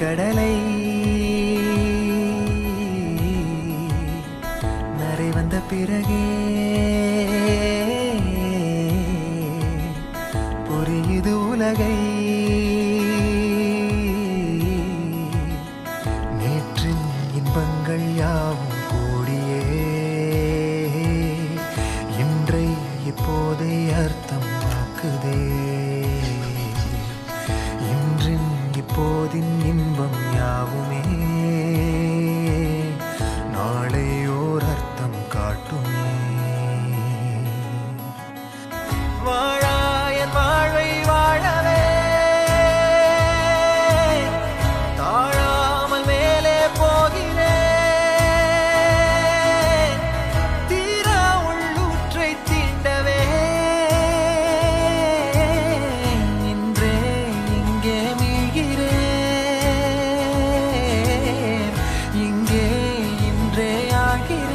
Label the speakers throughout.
Speaker 1: கடலை நரை வந்த பிறகே புரியுது உலகை. நேற்றின் இன்பங்கள் யாவும் கூடியே இன்றை இப்போதை அர்த்தமாக்குதே. இன்றின் இப்போதின் இன்பம் யாவுமே நாளை ஓர் அர்த்தம் காட்டுமே. வாழாயன் வாழ்வை வாழவே தாழாமல் மேலே போகிறேன். தீரா உள்ளூற்றை தீண்டவே இன்றே இங்கே மீழ்கிறேன். இங்கே இன்றே ஆகிறேன்.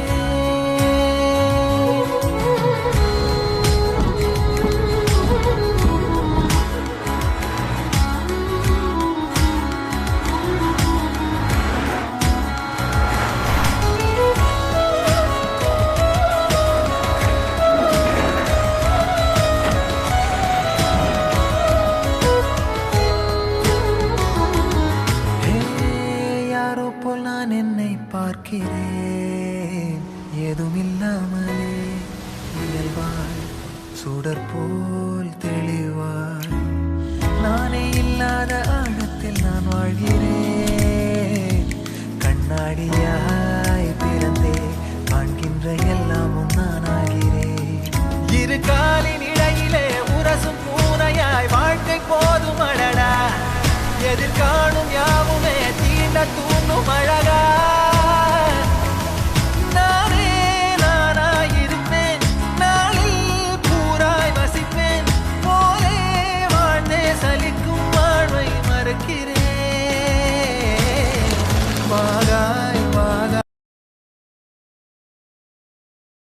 Speaker 1: யாரோ போல் நான் என்னை பார்க்கிறேன். ஏதுமில்லாமலே இயல்பாய் சுடர் போல் தெளிவாய் நானே இல்லாத ஆழத்தில் நான் வாழ்கிறேன். கண்ணாடியாய் பிறந்தே காண்கின்ற எல்லாமும் நான் ஆகிறேன். இரு காலில்